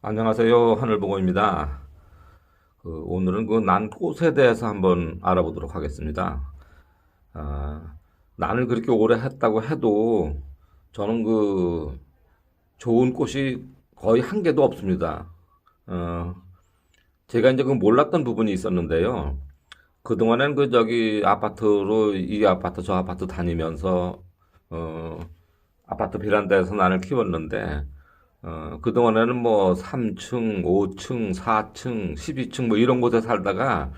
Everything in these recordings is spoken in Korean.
안녕하세요. 하늘보고입니다. 오늘은 난 꽃에 대해서 한번 알아보도록 하겠습니다. 난을 그렇게 오래 했다고 해도 저는 좋은 꽃이 거의 한 개도 없습니다. 어, 제가 이제 몰랐던 부분이 있었는데요. 그동안엔 저기 아파트로 이 아파트 저 아파트 다니면서 어, 아파트 베란다에서 난을 키웠는데 그동안에는 뭐 3층, 5층, 4층, 12층 뭐 이런 곳에 살다가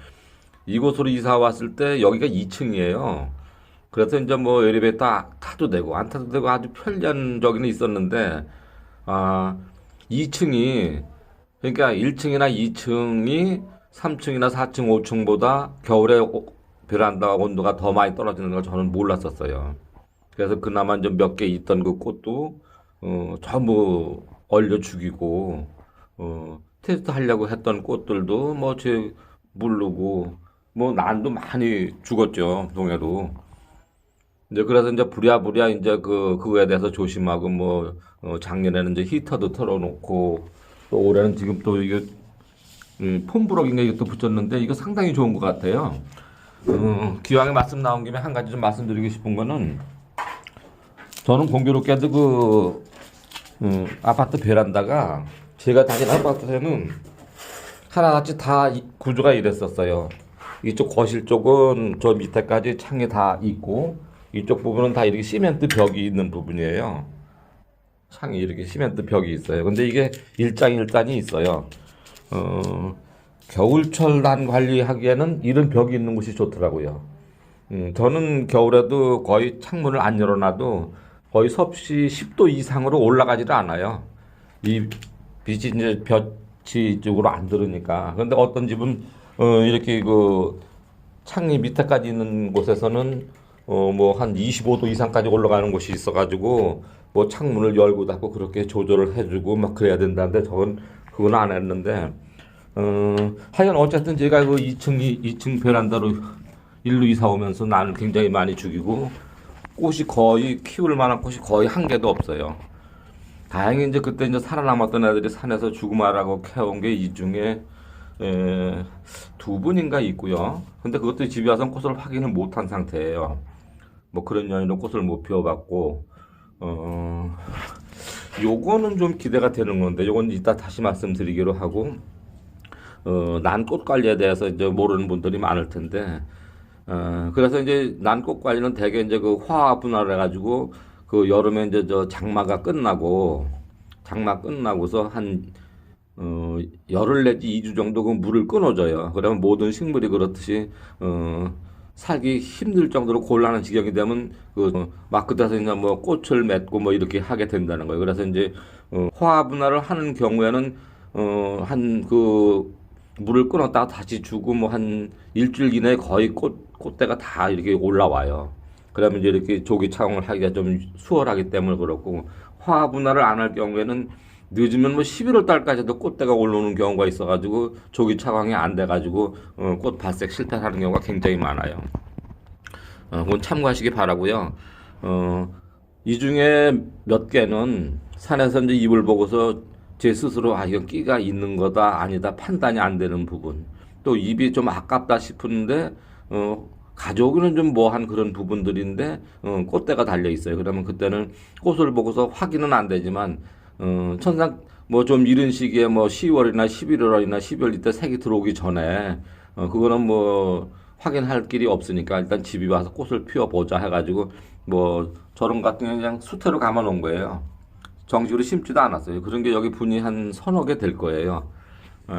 이곳으로 이사 왔을 때 여기가 2층이에요. 그래서 이제 뭐 엘리베이터 타도 되고 안 타도 되고 아주 편리한 적이 있었는데, 아, 2층이, 그러니까 1층이나 2층이 3층이나 4층, 5층보다 겨울에 베란다 온도가 더 많이 떨어지는 걸 저는 몰랐었어요. 그래서 그나마 좀 몇 개 있던 그 꽃도 전부 얼려 죽이고 테스트 하려고 했던 꽃들도 뭐 제 물르고 뭐 난도 많이 죽었죠, 동해로. 이제 그래서 이제 부랴부랴 이제 그거에 대해서 조심하고 뭐 작년에는 이제 히터도 틀어놓고 또 올해는 지금 또 이게 폼브럭인가 이것도 붙였는데 이거 상당히 좋은 것 같아요. 기왕에 말씀 나온 김에 한 가지 좀 말씀드리고 싶은 거는, 저는 공교롭게도 아파트 베란다가 제가 다닌 아파트에는 하나같이 다 구조가 이랬었어요. 이쪽 거실 쪽은 저 밑에까지 창이 다 있고 이쪽 부분은 다 이렇게 시멘트 벽이 있는 부분이에요. 창이 이렇게 시멘트 벽이 있어요. 근데 이게 일장일단이 있어요. 어, 겨울철 난 관리하기에는 이런 벽이 있는 곳이 좋더라고요. 저는 겨울에도 거의 창문을 안 열어놔도 거의 섭씨 10도 이상으로 올라가지도 않아요. 이 빛이 이제 볕이 쪽으로 안 들으니까. 근데 어떤 집은 이렇게 창이 밑에까지 있는 곳에서는 뭐 한 25도 이상까지 올라가는 곳이 있어가지고 뭐 창문을 열고 닫고 그렇게 조절을 해주고 막 그래야 된다는데 저건 그건 안 했는데, 하여간 어쨌든 제가 2층 베란다로 일로 이사 오면서 나는 굉장히 많이 죽이고 꽃이 거의 키울 만한 꽃이 거의 한 개도 없어요. 다행히 이제 그때 이제 살아남았던 애들이 산에서 죽음하라고 캐온 게 이 중에 두 분인가 있고요. 근데 그것도 집에 와서 꽃을 확인을 못한 상태예요. 뭐 그런 연유로 꽃을 못 피워봤고, 어, 요거는 좀 기대가 되는 건데, 요건 이따 다시 말씀드리기로 하고, 난 꽃 관리에 대해서 이제 모르는 분들이 많을 텐데, 그래서 이제 난꽃 관리는 대개 이제 화학 분할을 해가지고 여름에 이제 저 장마 끝나고서 한 열흘 내지 2주 정도 물을 끊어줘요. 그러면 모든 식물이 그렇듯이 살기 힘들 정도로 곤란한 지경이 되면 막 그때서 이제 뭐 꽃을 맺고 뭐 이렇게 하게 된다는 거예요. 그래서 이제 화학 분할을 하는 경우에는 한 물을 끊었다가 다시 주고 뭐 한 일주일 이내에 거의 꽃대가 다 이렇게 올라와요. 그러면 이제 이렇게 조기 차용을 하기가 좀 수월하기 때문에 그렇고, 화학 분할을 안 할 경우에는 늦으면 뭐 11월 달까지도 꽃대가 올라오는 경우가 있어가지고 조기 차광이 안 돼가지고 꽃 발색 실패하는 경우가 굉장히 많아요. 그건 참고하시기 바라고요. 이 중에 몇 개는 산에서 이제 잎을 보고서 제 스스로 이건 끼가 있는 거다 아니다 판단이 안 되는 부분, 또 잎이 좀 아깝다 싶은데 가져오기는 좀 뭐한 그런 부분들인데 꽃대가 달려 있어요. 그러면 그때는 꽃을 보고서 확인은 안 되지만 천상 뭐 좀 이른 시기에 뭐 10월이나 11월이나 12월 이때 색이 들어오기 전에 그거는 뭐 확인할 길이 없으니까 일단 집에 와서 꽃을 피워보자 해가지고 뭐 저런 같은 경우는 그냥 수태로 감아 놓은 거예요. 정식으로 심지도 않았어요. 그런 게 여기 분이 한 서너 개 될 거예요.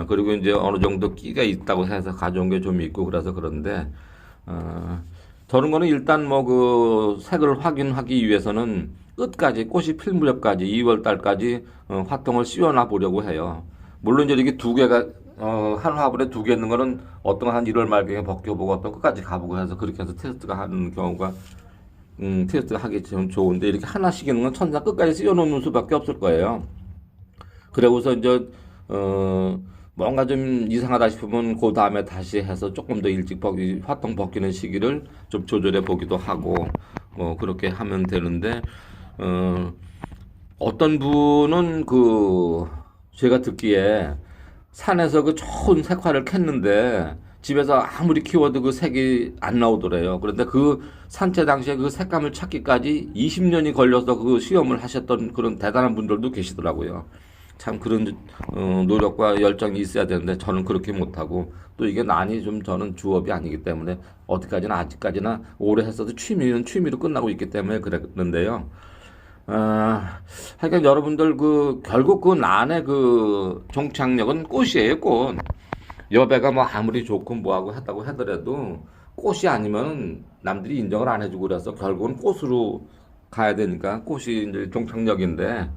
그리고 이제 어느 정도 끼가 있다고 해서 가져온 게 좀 있고 그래서 그런데, 저런 거는 일단 뭐 색을 확인하기 위해서는 끝까지 꽃이 필 무렵까지 2월 달까지 화통을 씌워놔 보려고 해요. 물론 이제 이게 두 개가 한 화분에 두 개 있는 거는 어떤 한 1월 말경에 벗겨보고 어떤 끝까지 가보고 해서 그렇게 해서 테스트가 하는 경우가 테스트 하기 좀 좋은데, 이렇게 하나씩 있는 건 천장 끝까지 씌워놓는 수밖에 없을 거예요. 그러고서 이제 뭔가 좀 이상하다 싶으면 그 다음에 다시 해서 조금 더 일찍 화통 벗기는 시기를 좀 조절해 보기도 하고 뭐 그렇게 하면 되는데, 어떤 분은 제가 듣기에 산에서 그 좋은 색화를 캤는데 집에서 아무리 키워도 그 색이 안 나오더래요. 그런데 그 산채 당시에 그 색감을 찾기까지 20년이 걸려서 그 시험을 하셨던 그런 대단한 분들도 계시더라고요. 참 그런 노력과 열정이 있어야 되는데 저는 그렇게 못하고 또 이게 난이 좀 저는 주업이 아니기 때문에 어디까지나 아직까지나 오래 했어도 취미는 취미로 끝나고 있기 때문에 그랬는데요. 하여간 여러분들 그 결국 그 난의 그 종착역은 꽃이에요, 꽃. 여배가 뭐 아무리 좋고 뭐하고 했다고 하더라도 꽃이 아니면 남들이 인정을 안 해주고 그래서 결국은 꽃으로 가야 되니까 꽃이 이제 종착역인데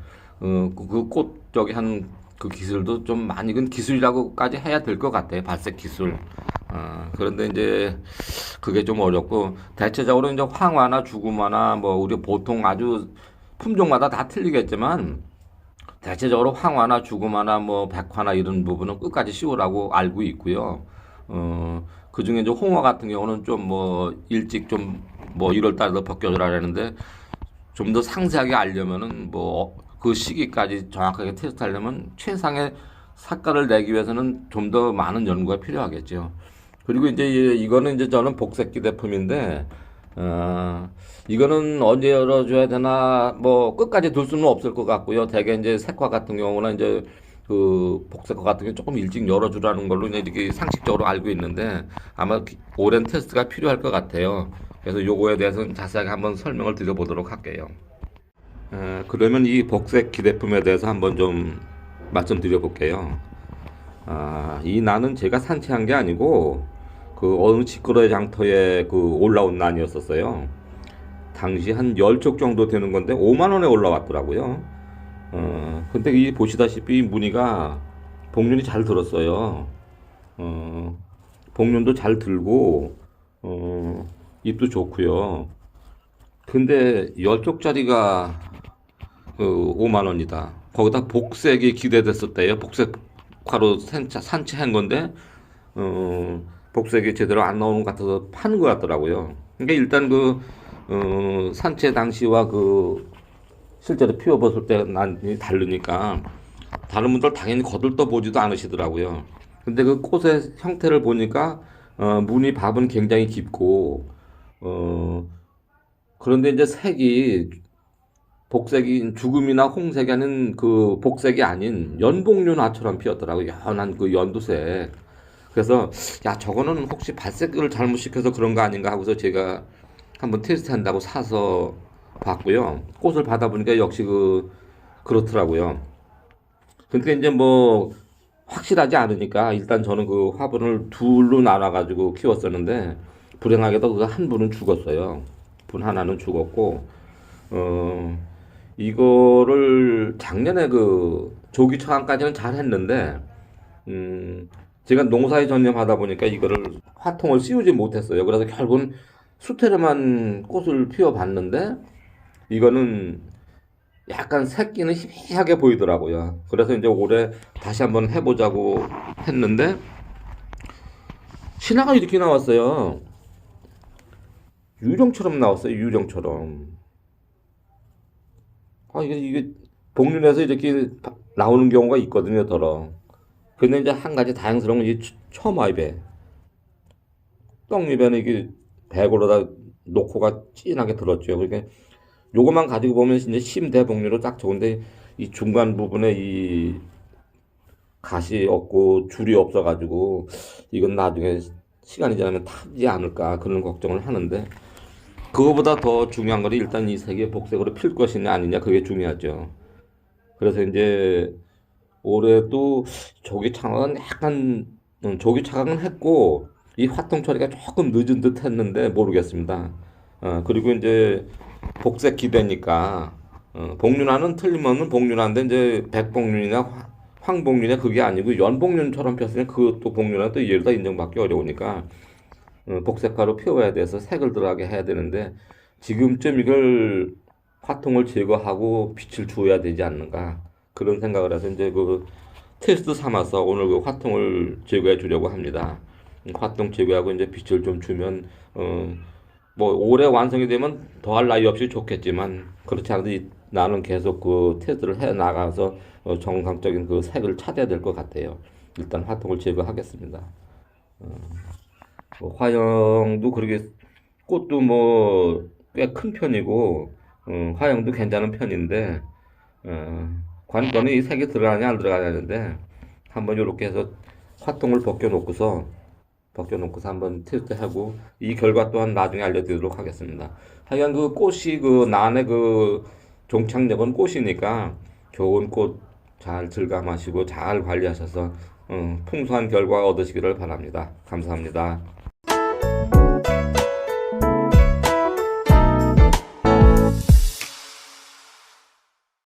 그꽃 저기 한 그 기술도 좀 많이 그 기술이라고까지 해야 될 것 같아요. 발색 기술. 그런데 이제 그게 좀 어렵고 대체적으로 이제 황화나 주구마나 뭐 우리 보통 아주 품종마다 다 틀리겠지만 대체적으로 황화나 주구마나 뭐 백화나 이런 부분은 끝까지 씌우라고 알고 있고요. 그 중에 이제 홍어 같은 경우는 좀 뭐 일찍 좀 뭐 1월 달에 벗겨주라 그러는데 좀 더 상세하게 알려면은 뭐 그 시기까지 정확하게 테스트하려면 최상의 색깔을 내기 위해서는 좀 더 많은 연구가 필요하겠죠. 그리고 이제 이거는 이제 저는 복색기 제품인데 이거는 언제 열어줘야 되나 뭐 끝까지 둘 수는 없을 것 같고요. 대개 이제 색화 같은 경우는 이제 그 복색화 같은 경우 조금 일찍 열어주라는 걸로 이제 이렇게 상식적으로 알고 있는데 아마 오랜 테스트가 필요할 것 같아요. 그래서 요거에 대해서는 자세하게 한번 설명을 드려보도록 할게요. 그러면 이 복색 기대품에 대해서 한번 좀 말씀드려 볼게요. 이 난은 제가 산채한 게 아니고 그 어느 직거래 장터에 그 올라온 난이었었어요. 당시 한 10쪽 정도 되는 건데 5만 원에 올라왔더라고요. 근데 이 보시다시피 무늬가 복륜이 잘 들었어요. 복륜도 잘 들고 잎도 좋고요. 근데 10쪽짜리가 그 5만 원이다. 거기다 복색이 기대됐었대요. 복색화로 산채한 건데 복색이 제대로 안 나오는 것 같아서 파는 것 같더라고요. 그러니까 일단 그 산채 당시와 그 실제로 피워봤을 때 난이 다르니까 다른 분들 당연히 거들떠 보지도 않으시더라고요. 근데 그 꽃의 형태를 보니까 무늬 밥은 굉장히 깊고 그런데 이제 색이 복색이 죽음이나 홍색이 아닌 그 복색이 아닌 연복륜화처럼 피었더라고요. 연한 그 연두색. 그래서 야 저거는 혹시 발색을 잘못 시켜서 그런 거 아닌가 하고서 제가 한번 테스트 한다고 사서 봤고요. 꽃을 받아보니까 역시 그렇더라고요. 근데 이제 뭐 확실하지 않으니까 일단 저는 그 화분을 둘로 나눠가지고 키웠었는데 불행하게도 그 한 분은 죽었어요. 분 하나는 죽었고 이거를 작년에 그 조기 처방까지는 잘 했는데 제가 농사에 전념하다 보니까 이거를 화통을 씌우지 못했어요. 그래서 결국은 수태로만 꽃을 피워봤는데 이거는 약간 새끼는 희미하게 보이더라고요. 그래서 이제 올해 다시 한번 해보자고 했는데 신화가 이렇게 나왔어요. 유령처럼 나왔어요. 유령처럼. 이게 복륜에서 이렇게 나오는 경우가 있거든요, 더러. 근데 이제 한 가지 다양스러운 건 이 처마입에 떡잎에는 이게 배고로다 녹호가 진하게 들었죠. 그러니까 요것만 가지고 보면 이제 심대복륜으로 딱 좋은데 이 중간 부분에 이 가시 없고 줄이 없어가지고 이건 나중에 시간이 지나면 타지 않을까 그런 걱정을 하는데 그거보다 더 중요한 건 일단 이 색이 복색으로 필 것이냐 아니냐 그게 중요하죠. 그래서 이제 올해도 조기 창황은 약간 조기 창황은 했고 이 화통 처리가 조금 늦은 듯 했는데 모르겠습니다. 그리고 이제 복색 기대니까 복륜화는 틀림없는 복륜화인데 이제 백복륜이나 황복륜이나 그게 아니고 연복륜처럼 폈으니 그것도 복륜화 또 이해를 다 인정받기 어려우니까 복색화로 피워야 돼서 색을 들어가게 해야 되는데 지금쯤 이걸 화통을 제거하고 빛을 주어야 되지 않는가 그런 생각을 해서 이제 그 테스트 삼아서 오늘 그 화통을 제거해 주려고 합니다. 화통 제거하고 이제 빛을 좀 주면 뭐 올해 완성이 되면 더할 나위 없이 좋겠지만 그렇지 않아도 나는 계속 그 테스트를 해 나가서 정상적인 그 색을 찾아야 될 것 같아요. 일단 화통을 제거하겠습니다. 화형도 그렇게 꽃도 뭐 꽤 큰 편이고 화형도 괜찮은 편인데 관건은 이 색이 들어가냐 안 들어가냐는데 한번 이렇게 해서 화통을 벗겨놓고서 한번 테스트하고 이 결과 또한 나중에 알려드리도록 하겠습니다. 하여간 그 꽃이 그 난의 그 종착역은 꽃이니까 좋은 꽃 잘 즐감하시고 잘 관리하셔서 풍성한 결과 얻으시기를 바랍니다. 감사합니다.